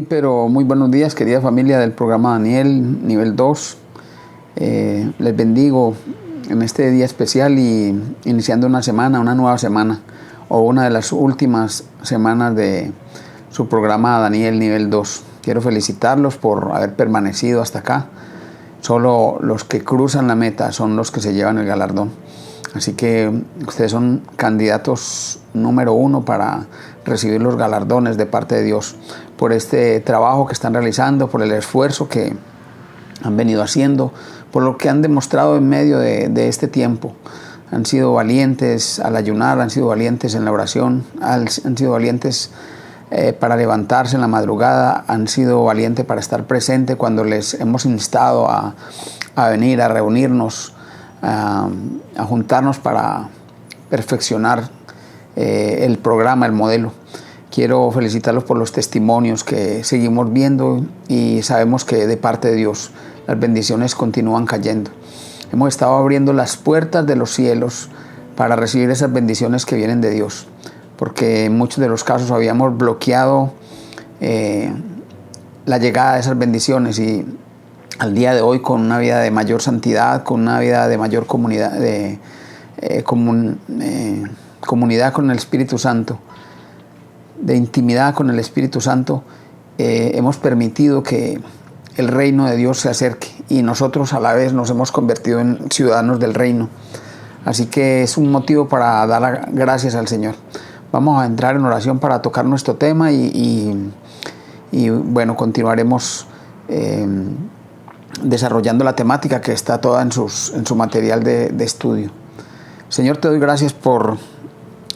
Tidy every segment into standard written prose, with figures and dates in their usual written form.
Pero muy buenos días, querida familia del programa Daniel, nivel 2. Les bendigo en este día especial y iniciando una nueva semana, o una de las últimas semanas de su programa Daniel, nivel 2. Quiero felicitarlos por haber permanecido hasta acá. Solo los que cruzan la meta son los que se llevan el galardón. Así que ustedes son candidatos número 1 para recibir los galardones de parte de Dios por este trabajo que están realizando, por el esfuerzo que han venido haciendo, por lo que han demostrado en medio de este tiempo. Han sido valientes al ayunar, han sido valientes en la oración, han sido valientes para levantarse en la madrugada, han sido valientes para estar presente cuando les hemos instado a venir, a reunirnos, a juntarnos para perfeccionar el programa, el modelo. Quiero felicitarlos por los testimonios que seguimos viendo y sabemos que de parte de Dios las bendiciones continúan cayendo. Hemos estado abriendo las puertas de los cielos para recibir esas bendiciones que vienen de Dios, porque en muchos de los casos habíamos bloqueado la llegada de esas bendiciones, y al día de hoy, con una vida de mayor santidad, con una vida de mayor comunidad, comunidad con el Espíritu Santo, de intimidad con el Espíritu Santo, hemos permitido que el reino de Dios se acerque, y nosotros a la vez nos hemos convertido en ciudadanos del reino. Así que es un motivo para dar gracias al Señor. Vamos a entrar en oración para tocar nuestro tema y bueno, continuaremos desarrollando la temática que está toda en su material de estudio. Señor, te doy gracias por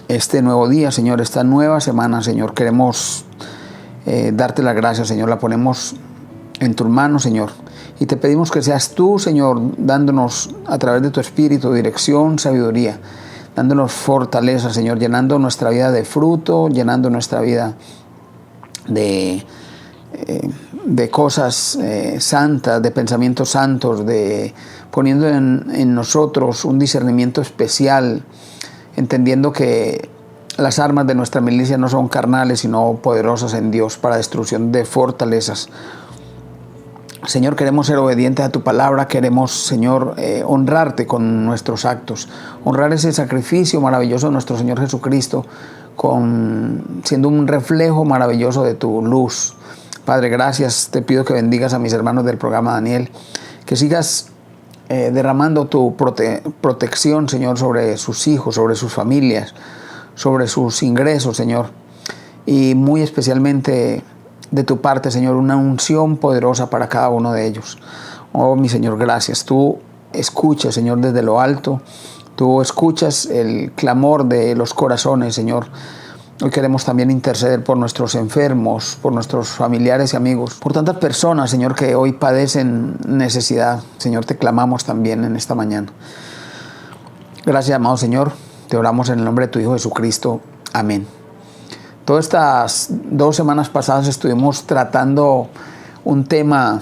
este nuevo día, Señor, esta nueva semana, Señor. Queremos darte las gracias, Señor. La ponemos en tus manos, Señor. Y te pedimos que seas tú, Señor, dándonos a través de tu Espíritu dirección, sabiduría, dándonos fortaleza, Señor, llenando nuestra vida de fruto, llenando nuestra vida de cosas santas, de pensamientos santos, poniendo en nosotros un discernimiento especial, entendiendo que las armas de nuestra milicia no son carnales, sino poderosas en Dios para destrucción de fortalezas. Señor, queremos ser obedientes a tu palabra, queremos, Señor, honrarte con nuestros actos, honrar ese sacrificio maravilloso de nuestro Señor Jesucristo, siendo un reflejo maravilloso de tu luz. Padre, gracias. Te pido que bendigas a mis hermanos del programa Daniel, que sigas derramando tu protección, Señor, sobre sus hijos, sobre sus familias, sobre sus ingresos, Señor, y muy especialmente de tu parte, Señor, una unción poderosa para cada uno de ellos. Oh, mi Señor, gracias. Tú escuchas, Señor, desde lo alto. Tú escuchas el clamor de los corazones, Señor. Hoy queremos también interceder por nuestros enfermos, por nuestros familiares y amigos, por tantas personas, Señor, que hoy padecen necesidad. Señor, te clamamos también en esta mañana. Gracias, amado Señor. Te oramos en el nombre de tu Hijo Jesucristo. Amén. Todas estas 2 semanas pasadas estuvimos tratando un tema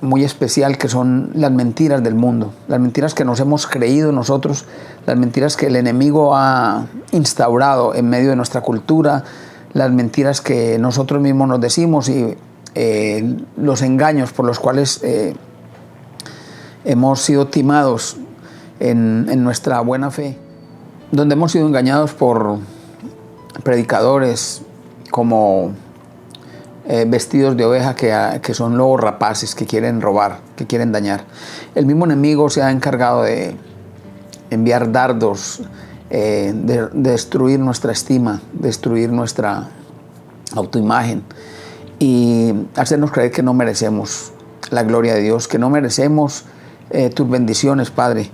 muy especial, que son las mentiras del mundo, las mentiras que nos hemos creído nosotros, las mentiras que el enemigo ha instaurado en medio de nuestra cultura, las mentiras que nosotros mismos nos decimos y los engaños por los cuales hemos sido timados en nuestra buena fe, donde hemos sido engañados por predicadores como vestidos de oveja, que son lobos rapaces, que quieren robar, que quieren dañar. El mismo enemigo se ha encargado de enviar dardos, de destruir nuestra estima, destruir nuestra autoimagen y hacernos creer que no merecemos la gloria de Dios, que no merecemos tus bendiciones, Padre.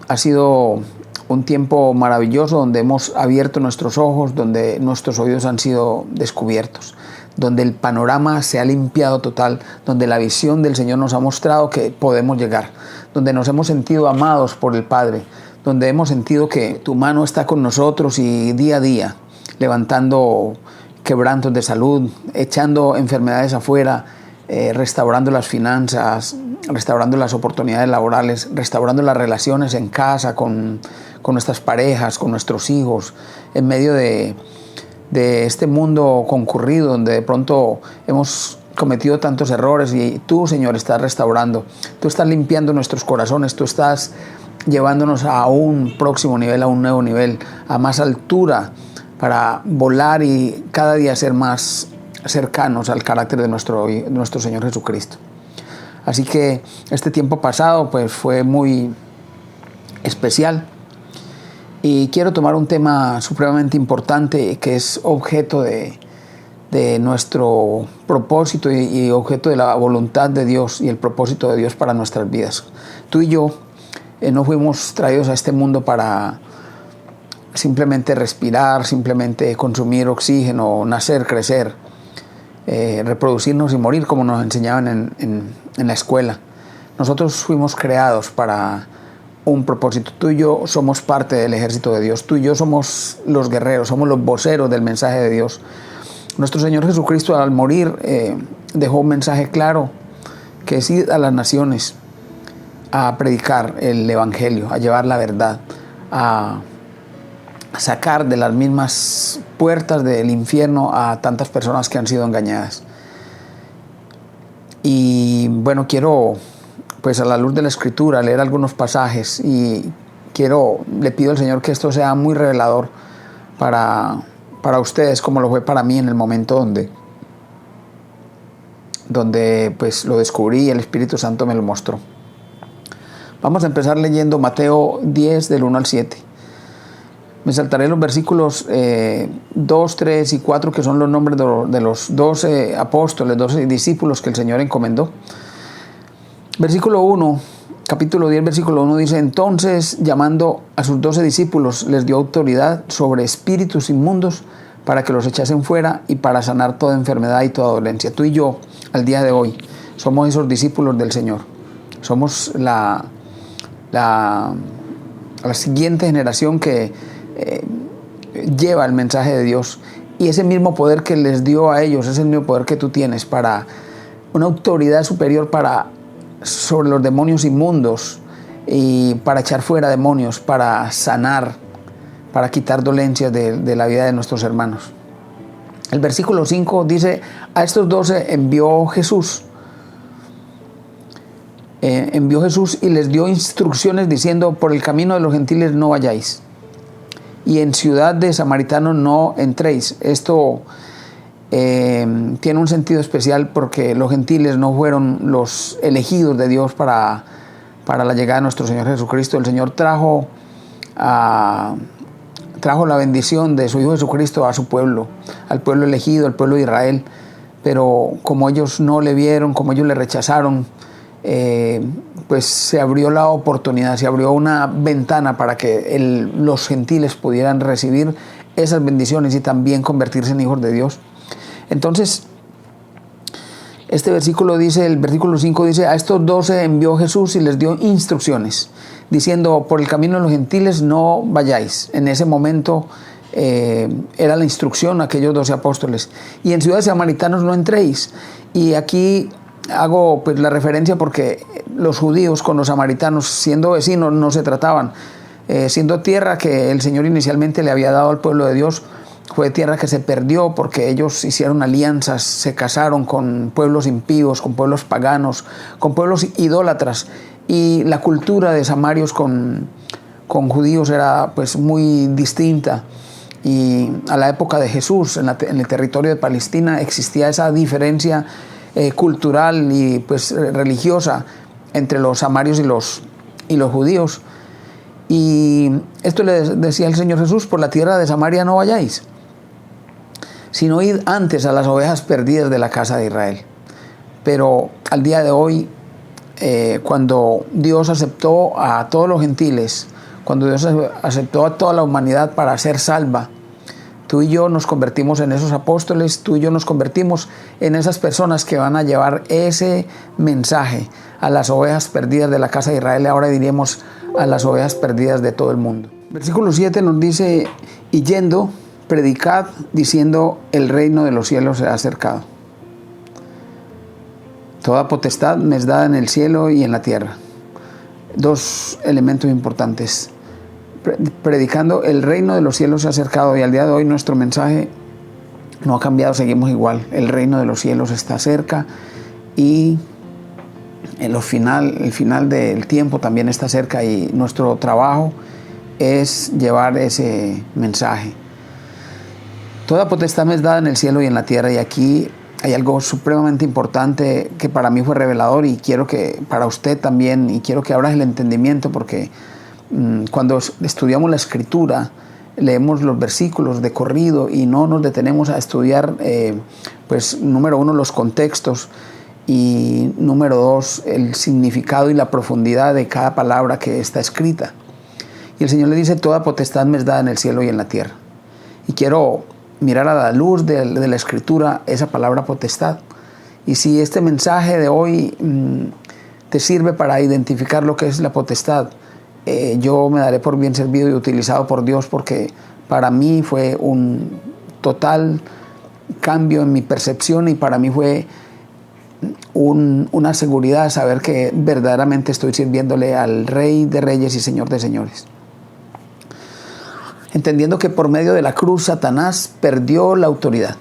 Ha sido un tiempo maravilloso donde hemos abierto nuestros ojos, donde nuestros oídos han sido descubiertos, donde el panorama se ha limpiado total, donde la visión del Señor nos ha mostrado que podemos llegar, donde nos hemos sentido amados por el Padre, donde hemos sentido que tu mano está con nosotros y día a día, levantando quebrantos de salud, echando enfermedades afuera, restaurando las finanzas, restaurando las oportunidades laborales, restaurando las relaciones en casa con nuestras parejas, con nuestros hijos, en medio de de este mundo concurrido donde de pronto hemos cometido tantos errores, y tú, Señor, estás restaurando, tú estás limpiando nuestros corazones, tú estás llevándonos a un próximo nivel, a un nuevo nivel, a más altura, para volar y cada día ser más cercanos al carácter de nuestro Señor Jesucristo. Así que este tiempo pasado pues fue muy especial, y quiero tomar un tema supremamente importante que es objeto de nuestro propósito y objeto de la voluntad de Dios y el propósito de Dios para nuestras vidas. Tú y yo no fuimos traídos a este mundo para simplemente respirar, simplemente consumir oxígeno, nacer, crecer, reproducirnos y morir como nos enseñaban en la escuela. Nosotros fuimos creados para un propósito. Tú y yo somos parte del ejército de Dios. Tú y yo somos los guerreros, somos los voceros del mensaje de Dios. Nuestro Señor Jesucristo, al morir, dejó un mensaje claro, que es ir a las naciones a predicar el evangelio, a llevar la verdad, a sacar de las mismas puertas del infierno a tantas personas que han sido engañadas. Y bueno, quiero, pues a la luz de la Escritura, leer algunos pasajes, y le pido al Señor que esto sea muy revelador para ustedes, como lo fue para mí en el momento donde pues lo descubrí y el Espíritu Santo me lo mostró. Vamos a empezar leyendo Mateo 10 del 1 al 7. Me saltaré los versículos 2, 3 y 4, que son los nombres de los 12 apóstoles, 12 discípulos que el Señor encomendó. Versículo 1, capítulo 10, versículo 1 dice: entonces, llamando a sus 12 discípulos, les dio autoridad sobre espíritus inmundos para que los echasen fuera y para sanar toda enfermedad y toda dolencia. Tú y yo, al día de hoy, somos esos discípulos del Señor. Somos la siguiente generación que lleva el mensaje de Dios, y ese mismo poder que les dio a ellos es el mismo poder que tú tienes, para una autoridad superior sobre los demonios inmundos, y para echar fuera demonios, para sanar, para quitar dolencias de la vida de nuestros hermanos. El versículo 5 dice: a estos 12 envió Jesús y les dio instrucciones diciendo: por el camino de los gentiles no vayáis, y en ciudad de samaritanos no entréis. Esto tiene un sentido especial porque los gentiles no fueron los elegidos de Dios para la llegada de nuestro Señor Jesucristo. El Señor trajo la bendición de su Hijo Jesucristo a su pueblo, al pueblo elegido, al pueblo de Israel, pero como ellos no le vieron, como ellos le rechazaron, pues se abrió la oportunidad, se abrió una ventana para que los gentiles pudieran recibir esas bendiciones y también convertirse en hijos de Dios. Entonces, este versículo dice, el versículo 5 dice: a estos 12 envió Jesús y les dio instrucciones, diciendo: por el camino de los gentiles no vayáis. En ese momento era la instrucción a aquellos 12 apóstoles. Y en ciudades samaritanos no entréis. Y aquí hago pues la referencia porque los judíos con los samaritanos, siendo vecinos, no se trataban. Siendo tierra que el Señor inicialmente le había dado al pueblo de Dios, fue tierra que se perdió porque ellos hicieron alianzas, se casaron con pueblos impíos, con pueblos paganos, con pueblos idólatras, y la cultura de samarios con judíos era pues muy distinta. Y a la época de Jesús, en el territorio de Palestina, existía esa diferencia cultural y pues religiosa entre los samarios y los judíos. Y esto le decía el Señor Jesús: por la tierra de Samaria no vayáis, sino id antes a las ovejas perdidas de la casa de Israel. Pero al día de hoy, cuando Dios aceptó a todos los gentiles, cuando Dios aceptó a toda la humanidad para ser salva, tú y yo nos convertimos en esos apóstoles, tú y yo nos convertimos en esas personas que van a llevar ese mensaje a las ovejas perdidas de la casa de Israel. Ahora diríamos a las ovejas perdidas de todo el mundo. Versículo 7 nos dice: y yendo, predicad diciendo: el reino de los cielos se ha acercado. Toda potestad me es dada en el cielo y en la tierra. Dos elementos importantes. Predicando: el reino de los cielos se ha acercado. Y al día de hoy nuestro mensaje no ha cambiado, seguimos igual. El reino de los cielos está cerca y el final del tiempo también está cerca, y nuestro trabajo es llevar ese mensaje. Toda potestad me es dada en el cielo y en la tierra, y aquí hay algo supremamente importante que para mí fue revelador, y quiero que para usted también, y quiero que abras el entendimiento, porque cuando estudiamos la Escritura, leemos los versículos de corrido y no nos detenemos a estudiar, pues número uno, los contextos, y número dos, el significado y la profundidad de cada palabra que está escrita. Y el Señor le dice: toda potestad me es dada en el cielo y en la tierra. Y quiero mirar a la luz de la Escritura esa palabra potestad. Y si este mensaje de hoy te sirve para identificar lo que es la potestad, yo me daré por bien servido y utilizado por Dios, porque para mí fue un total cambio en mi percepción, y para mí fue una seguridad saber que verdaderamente estoy sirviéndole al Rey de Reyes y Señor de Señores. Entendiendo que por medio de la cruz Satanás perdió la autoridad.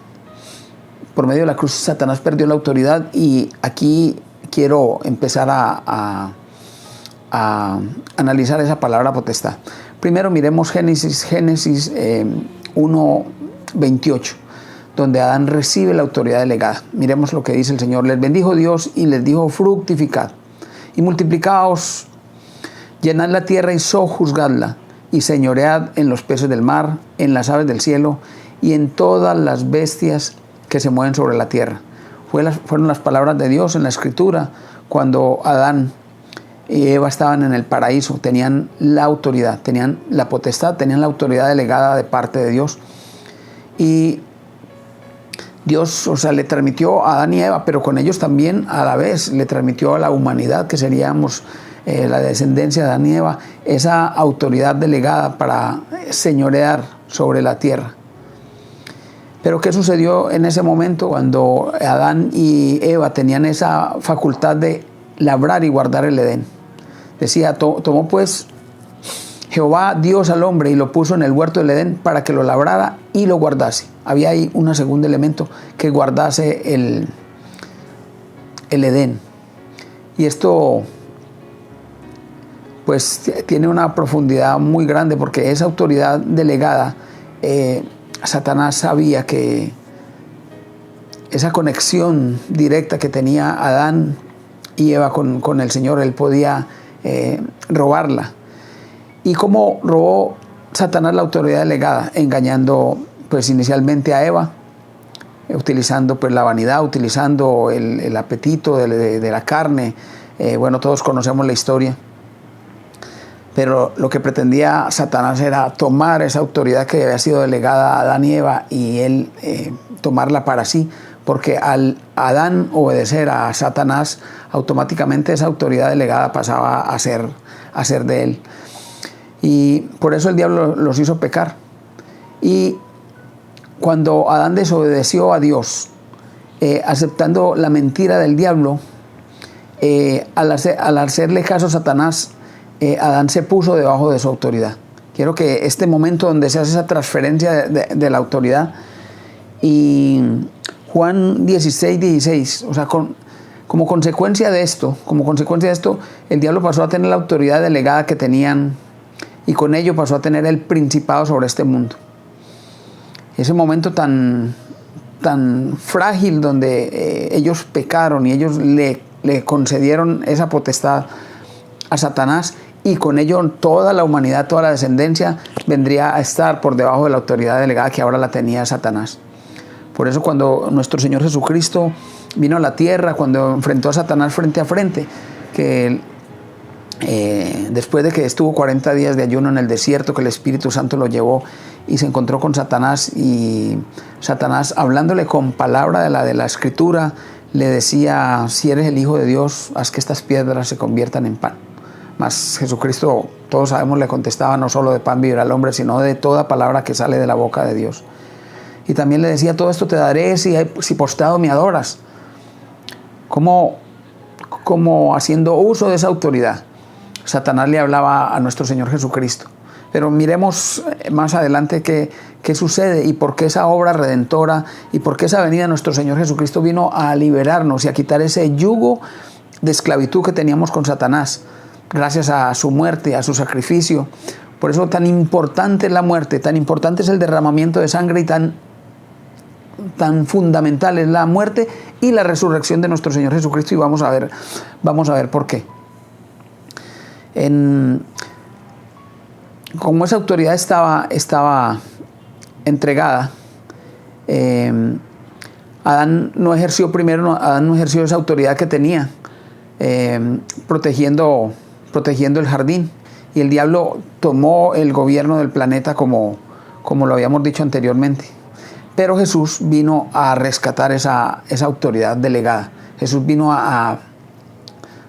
Por medio de la cruz Satanás perdió la autoridad, y aquí quiero empezar a analizar esa palabra potestad. Primero miremos Génesis 1:28, donde Adán recibe la autoridad delegada. Miremos lo que dice el Señor: les bendijo Dios y les dijo: fructificad y multiplicaos, llenad la tierra y sojuzgadla, y señoread en los peces del mar, en las aves del cielo y en todas las bestias que se mueven sobre la tierra. Fueron las palabras de Dios en la Escritura cuando Adán y Eva estaban en el paraíso. Tenían la autoridad, tenían la potestad, tenían la autoridad delegada de parte de Dios. Y Dios, le transmitió a Adán y Eva, pero con ellos también a la vez le transmitió a la humanidad, que seríamos la descendencia de Adán y Eva, esa autoridad delegada para señorear sobre la tierra. Pero ¿qué sucedió en ese momento cuando Adán y Eva tenían esa facultad de labrar y guardar el Edén? Decía: tomó pues Jehová Dios al hombre y lo puso en el huerto del Edén para que lo labrara y lo guardase. Había ahí un segundo elemento, que guardase el Edén. Y esto pues tiene una profundidad muy grande, porque esa autoridad delegada, Satanás sabía que esa conexión directa que tenía Adán y Eva con el Señor, él podía robarla. ¿Y cómo robó Satanás la autoridad delegada? Engañando pues inicialmente a Eva, utilizando pues la vanidad, utilizando el apetito de la carne. Bueno, todos conocemos la historia. Pero lo que pretendía Satanás era tomar esa autoridad que había sido delegada a Adán y Eva, y él tomarla para sí, porque al Adán obedecer a Satanás, automáticamente esa autoridad delegada pasaba a ser de él. Y por eso el diablo los hizo pecar. Y cuando Adán desobedeció a Dios, aceptando la mentira del diablo, al hacerle caso a Satanás, Adán se puso debajo de su autoridad. Quiero que este momento donde se hace esa transferencia de la autoridad, y Juan 16:16, como consecuencia de esto, el diablo pasó a tener la autoridad delegada que tenían, y con ello pasó a tener el principado sobre este mundo. Ese momento tan frágil donde ellos pecaron y ellos le concedieron esa potestad a Satanás, y con ello toda la humanidad, toda la descendencia vendría a estar por debajo de la autoridad delegada que ahora la tenía Satanás. Por eso cuando nuestro Señor Jesucristo vino a la tierra, cuando enfrentó a Satanás frente a frente, que después de que estuvo 40 días de ayuno en el desierto, que el Espíritu Santo lo llevó y se encontró con Satanás, y Satanás, hablándole con palabra de la Escritura, le decía: si eres el Hijo de Dios, haz que estas piedras se conviertan en pan. Mas Jesucristo, todos sabemos, le contestaba: no solo de pan vivirá el hombre, sino de toda palabra que sale de la boca de Dios. Y también le decía: todo esto te daré si postrado me adoras. Como haciendo uso de esa autoridad, Satanás le hablaba a nuestro Señor Jesucristo. Pero miremos más adelante qué sucede y por qué esa obra redentora y por qué esa venida de nuestro Señor Jesucristo vino a liberarnos y a quitar ese yugo de esclavitud que teníamos con Satanás, gracias a su muerte, a su sacrificio. Por eso tan importante es la muerte, tan importante es el derramamiento de sangre y tan fundamental es la muerte y la resurrección de nuestro Señor Jesucristo, y vamos a ver por qué. Como esa autoridad estaba entregada, Adán no ejerció esa autoridad que tenía, protegiendo el jardín, y el diablo tomó el gobierno del planeta como lo habíamos dicho anteriormente. Pero Jesús vino a rescatar esa autoridad delegada. Jesús vino a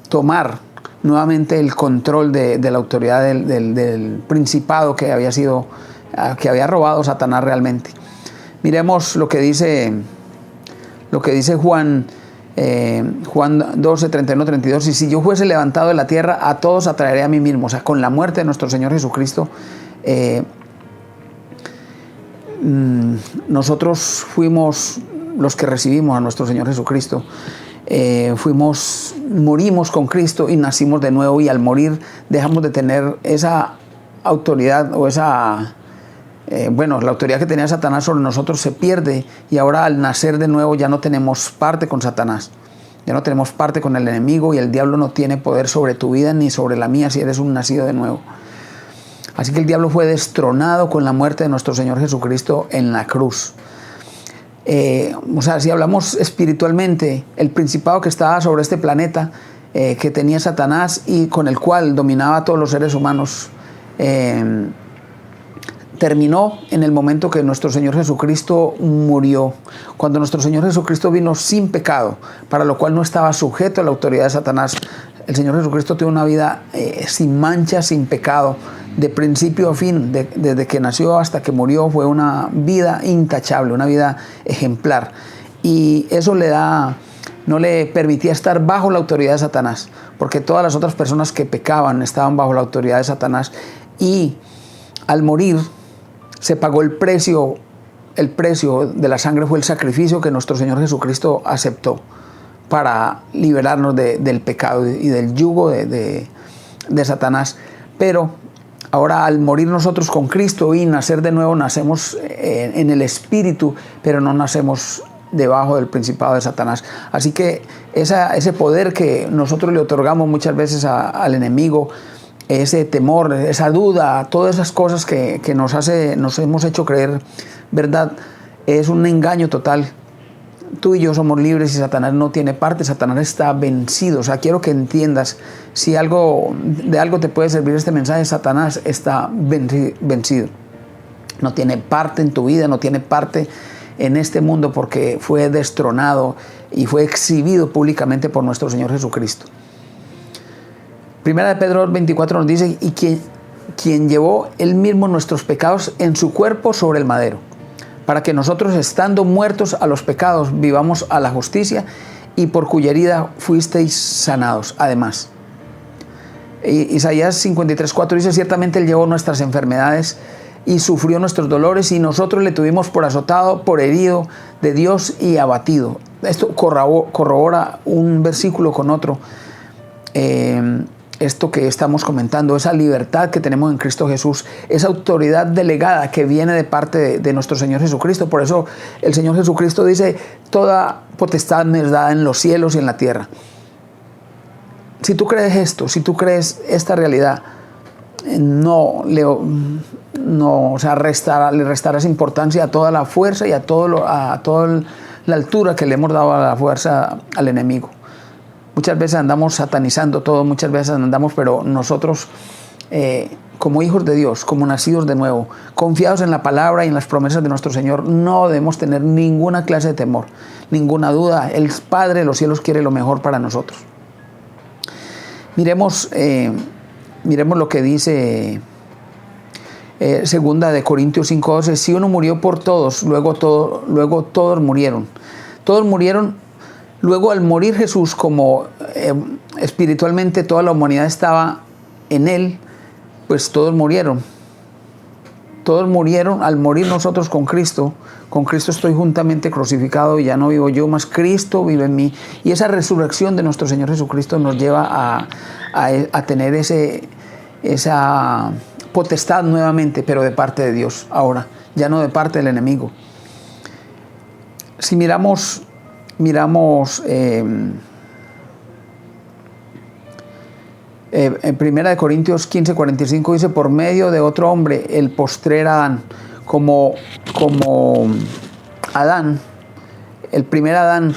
tomar nuevamente el control de la autoridad del principado que había robado Satanás realmente. Miremos lo que dice Juan 12, 31, 32. Y si yo fuese levantado de la tierra, a todos atraeré a mí mismo. O sea, con la muerte de nuestro Señor Jesucristo, nosotros fuimos los que recibimos a nuestro Señor Jesucristo. Morimos con Cristo y nacimos de nuevo, y al morir dejamos de tener esa autoridad o la autoridad que tenía Satanás sobre nosotros se pierde, y ahora al nacer de nuevo ya no tenemos parte con Satanás, ya no tenemos parte con el enemigo, y el diablo no tiene poder sobre tu vida ni sobre la mía si eres un nacido de nuevo. Así que el diablo fue destronado con la muerte de nuestro Señor Jesucristo en la cruz. Si hablamos espiritualmente, el principado que estaba sobre este planeta, que tenía Satanás y con el cual dominaba a todos los seres humanos, terminó en el momento que nuestro Señor Jesucristo murió. Cuando nuestro Señor Jesucristo vino sin pecado, para lo cual no estaba sujeto a la autoridad de Satanás. El Señor Jesucristo tuvo una vida sin mancha, sin pecado, de principio a fin, desde que nació hasta que murió. Fue una vida intachable, una vida ejemplar, y eso no le permitía estar bajo la autoridad de Satanás, porque todas las otras personas que pecaban estaban bajo la autoridad de Satanás, y al morir se pagó el precio de la sangre. Fue el sacrificio que nuestro Señor Jesucristo aceptó para liberarnos del pecado y del yugo de Satanás. Pero ahora, al morir nosotros con Cristo y nacer de nuevo, nacemos en el Espíritu, pero no nacemos debajo del principado de Satanás. Así que ese poder que nosotros le otorgamos muchas veces al enemigo, ese temor, esa duda, todas esas cosas que nos hemos hecho creer verdad, es un engaño total. Tú y yo somos libres y Satanás no tiene parte. Satanás está vencido. O sea, quiero que entiendas, si de algo te puede servir este mensaje, Satanás está vencido. No tiene parte en tu vida, no tiene parte en este mundo, porque fue destronado y fue exhibido públicamente por nuestro Señor Jesucristo. Primera de Pedro 24 nos dice: y quien llevó él mismo nuestros pecados en su cuerpo sobre el madero, para que nosotros, estando muertos a los pecados, vivamos a la justicia, y por cuya herida fuisteis sanados. Además, Isaías 53:4 dice: ciertamente él llevó nuestras enfermedades y sufrió nuestros dolores, y nosotros le tuvimos por azotado, por herido de Dios y abatido. Esto corrobora un versículo con otro. Esto que estamos comentando, esa libertad que tenemos en Cristo Jesús, esa autoridad delegada que viene de parte de nuestro Señor Jesucristo. Por eso el Señor Jesucristo dice: toda potestad me es dada en los cielos y en la tierra. Si tú crees esto, si tú crees esta realidad, le restarás importancia a toda la fuerza y a toda la altura que le hemos dado a la fuerza al enemigo. Muchas veces andamos satanizando todo, pero nosotros, como hijos de Dios, como nacidos de nuevo, confiados en la palabra y en las promesas de nuestro Señor, no debemos tener ninguna clase de temor, ninguna duda. El Padre de los cielos quiere lo mejor para nosotros. Miremos lo que dice segunda de Corintios 5:12: si uno murió por todos, luego todos murieron. Todos murieron. Luego, al morir Jesús, como espiritualmente toda la humanidad estaba en él, pues todos murieron. Todos murieron, al morir nosotros con Cristo estoy juntamente crucificado y ya no vivo yo, mas Cristo vive en mí. Y esa resurrección de nuestro Señor Jesucristo nos lleva a tener esa potestad nuevamente, pero de parte de Dios ahora, ya no de parte del enemigo. Si miramos en 1 Corintios 15:45 dice: por medio de otro hombre, el postrer Adán, como Adán, el primer Adán,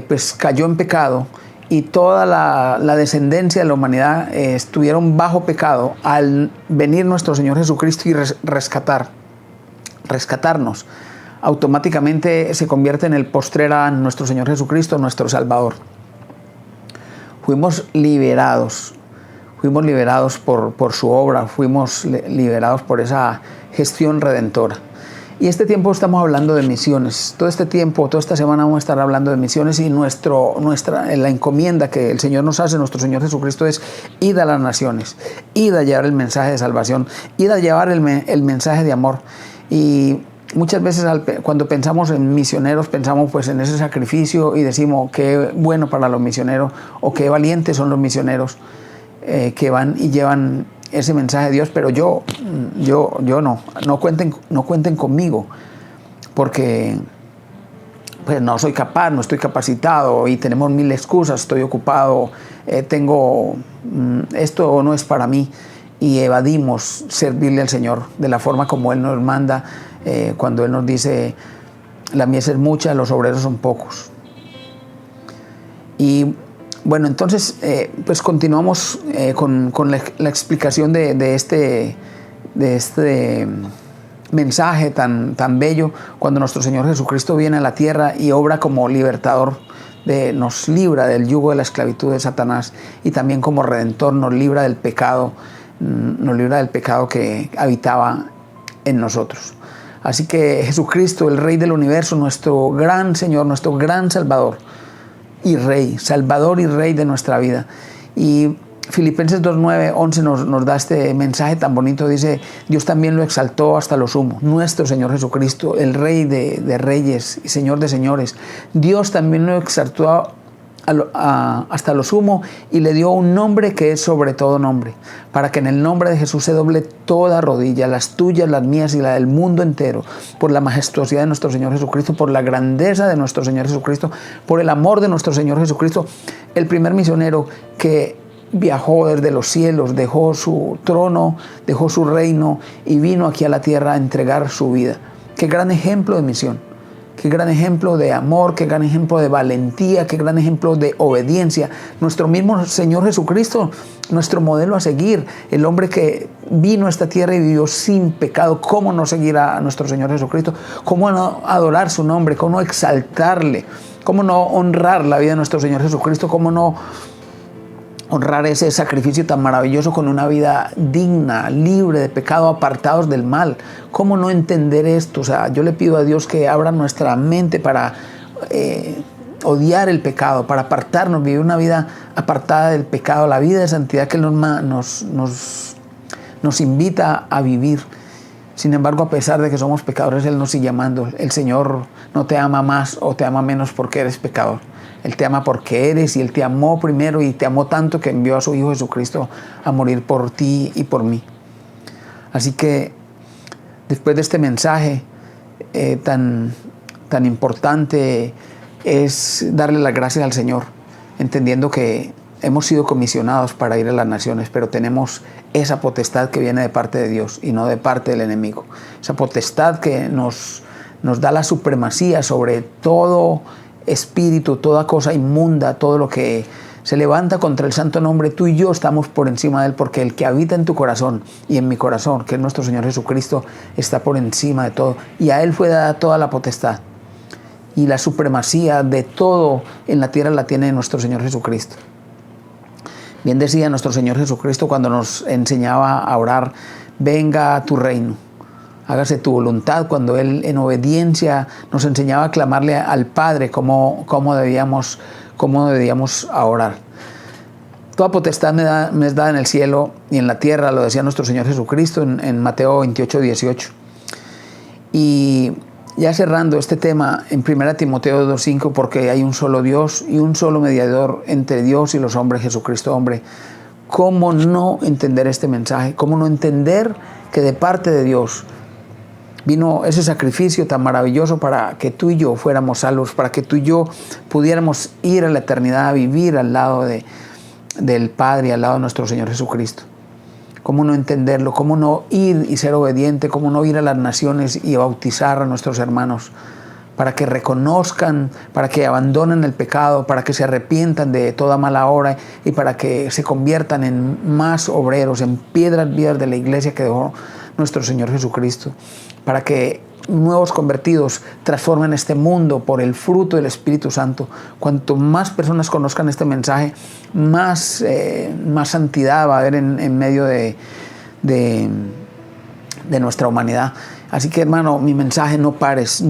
pues cayó en pecado, y toda la descendencia de la humanidad estuvieron bajo pecado. Al venir nuestro Señor Jesucristo y rescatarnos, automáticamente se convierte en el postrer Adán, nuestro Señor Jesucristo, nuestro Salvador. Fuimos liberados por su obra, fuimos liberados por esa gestión redentora. Y este tiempo estamos hablando de misiones. Toda esta semana vamos a estar hablando de misiones, y la encomienda que el Señor nos hace, nuestro Señor Jesucristo, es: id a las naciones, id a llevar el mensaje de salvación, id a llevar el mensaje de amor. Y muchas veces cuando pensamos en misioneros, pensamos pues en ese sacrificio y decimos: qué bueno para los misioneros, o qué valientes son los misioneros que van y llevan ese mensaje de Dios. Pero yo no cuenten conmigo, porque pues no soy capaz, no estoy capacitado, y tenemos mil excusas: estoy ocupado, esto no es para mí, y evadimos servirle al Señor de la forma como Él nos manda, cuando Él nos dice: la mies es mucha, los obreros son pocos. Y bueno, entonces pues continuamos con la explicación de este mensaje tan bello, cuando nuestro Señor Jesucristo viene a la tierra y obra como libertador, nos libra del yugo de la esclavitud de Satanás, y también como redentor nos libra del pecado que habitaba en nosotros. Así que Jesucristo, el Rey del universo, nuestro gran Señor, nuestro gran Salvador y Rey, Salvador y Rey de nuestra vida. Y Filipenses 2:9-11 nos da este mensaje tan bonito. Dice: Dios también lo exaltó hasta lo sumo. Nuestro Señor Jesucristo, el Rey de reyes y Señor de señores, Dios también lo exaltó hasta lo sumo, y le dio un nombre que es sobre todo nombre, para que en el nombre de Jesús se doble toda rodilla, las tuyas, las mías y la del mundo entero, por la majestuosidad de nuestro Señor Jesucristo, por la grandeza de nuestro Señor Jesucristo, por el amor de nuestro Señor Jesucristo. El primer misionero que viajó desde los cielos, dejó su trono, dejó su reino y vino aquí a la tierra a entregar su vida. Qué gran ejemplo de misión, qué gran ejemplo de amor, qué gran ejemplo de valentía, qué gran ejemplo de obediencia. Nuestro mismo Señor Jesucristo, nuestro modelo a seguir, el hombre que vino a esta tierra y vivió sin pecado. ¿Cómo no seguir a nuestro Señor Jesucristo? ¿Cómo no adorar su nombre? ¿Cómo no exaltarle? ¿Cómo no honrar la vida de nuestro Señor Jesucristo? ¿Cómo no honrar ese sacrificio tan maravilloso con una vida digna, libre de pecado, apartados del mal? ¿Cómo no entender esto? O sea, yo le pido a Dios que abra nuestra mente para odiar el pecado, para apartarnos, vivir una vida apartada del pecado, la vida de santidad que Él nos invita a vivir. Sin embargo, a pesar de que somos pecadores, Él nos sigue amando. El Señor no te ama más o te ama menos porque eres pecador. Él te ama porque eres, y Él te amó primero, y te amó tanto que envió a su Hijo Jesucristo a morir por ti y por mí. Así que después de este mensaje tan importante, es darle las gracias al Señor, entendiendo que hemos sido comisionados para ir a las naciones, pero tenemos esa potestad que viene de parte de Dios y no de parte del enemigo. Esa potestad que nos da la supremacía sobre todo espíritu, toda cosa inmunda, todo lo que se levanta contra el santo nombre. Tú y yo estamos por encima de él, porque el que habita en tu corazón y en mi corazón, que es nuestro Señor Jesucristo, está por encima de todo, y a él fue dada toda la potestad, y la supremacía de todo en la tierra la tiene nuestro Señor Jesucristo. Bien decía nuestro Señor Jesucristo cuando nos enseñaba a orar: venga a tu reino, hágase tu voluntad, cuando Él en obediencia nos enseñaba a clamarle al Padre cómo debíamos orar. Toda potestad me es dada en el cielo y en la tierra, lo decía nuestro Señor Jesucristo en Mateo 28, 18. Y ya cerrando este tema en 1 Timoteo 2:5, porque hay un solo Dios y un solo mediador entre Dios y los hombres, Jesucristo hombre. ¿Cómo no entender este mensaje? ¿Cómo no entender que de parte de Dios vino ese sacrificio tan maravilloso para que tú y yo fuéramos salvos, para que tú y yo pudiéramos ir a la eternidad, a vivir al lado del Padre, al lado de nuestro Señor Jesucristo? ¿Cómo no entenderlo? ¿Cómo no ir y ser obediente? ¿Cómo no ir a las naciones y bautizar a nuestros hermanos para que reconozcan, para que abandonen el pecado, para que se arrepientan de toda mala obra y para que se conviertan en más obreros, en piedras vivas de la iglesia que dejó nuestro Señor Jesucristo, para que nuevos convertidos transformen este mundo por el fruto del Espíritu Santo? Cuanto más personas conozcan este mensaje, más santidad va a haber en medio de nuestra humanidad. Así que, hermano, mi mensaje: no pares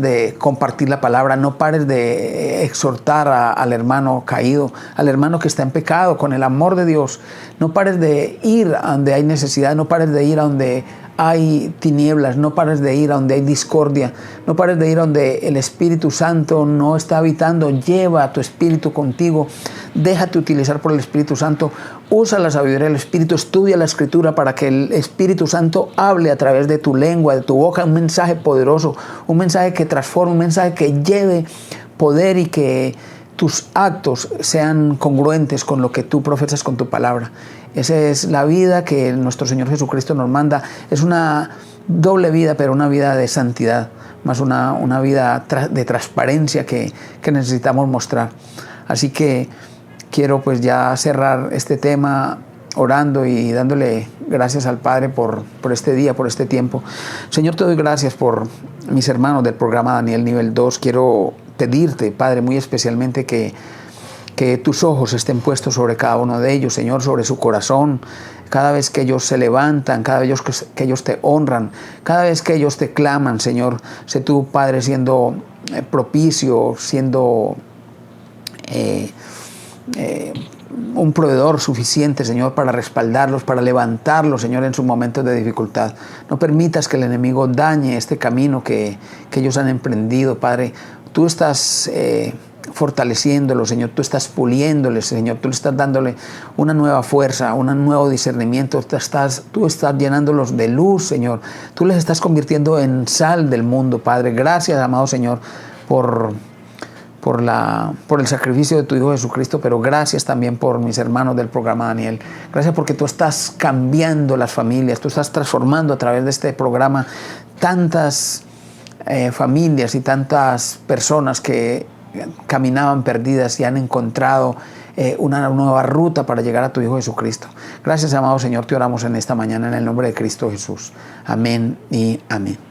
de compartir la palabra, no pares de exhortar al hermano caído, al hermano que está en pecado, con el amor de Dios. No pares de ir a donde hay necesidad, no pares de ir a donde hay tinieblas, no pares de ir a donde hay discordia, no pares de ir a donde el Espíritu Santo no está habitando. Lleva a tu espíritu contigo, déjate utilizar por el Espíritu Santo, usa la sabiduría del Espíritu, estudia la Escritura para que el Espíritu Santo hable a través de tu lengua, de tu boca, un mensaje poderoso, un mensaje que transforme, un mensaje que lleve poder y que tus actos sean congruentes con lo que tú profesas con tu palabra. Esa es la vida que nuestro Señor Jesucristo nos manda. Es una doble vida, pero una vida de santidad, más una vida de transparencia que necesitamos mostrar. Así que quiero pues ya cerrar este tema orando y dándole gracias al Padre por este día, por este tiempo. Señor, te doy gracias por mis hermanos del programa Daniel Nivel 2. Quiero pedirte, Padre, muy especialmente que tus ojos estén puestos sobre cada uno de ellos, Señor, sobre su corazón. Cada vez que ellos se levantan, cada vez que ellos te honran, cada vez que ellos te claman, Señor, sé tú, Padre, siendo propicio, siendo un proveedor suficiente, Señor, para respaldarlos, para levantarlos, Señor, en sus momentos de dificultad. No permitas que el enemigo dañe este camino que ellos han emprendido, Padre. Tú estás fortaleciéndolos, Señor, tú estás puliéndoles, Señor, tú le estás dándole una nueva fuerza, un nuevo discernimiento, tú estás llenándolos de luz, Señor, tú les estás convirtiendo en sal del mundo, Padre. Gracias, amado Señor, por el sacrificio de tu Hijo Jesucristo, pero gracias también por mis hermanos del programa Daniel. Gracias porque tú estás cambiando las familias, tú estás transformando a través de este programa tantas familias y tantas personas que caminaban perdidas y han encontrado una nueva ruta para llegar a tu Hijo Jesucristo. Gracias, amado Señor, te oramos en esta mañana en el nombre de Cristo Jesús. Amén y amén.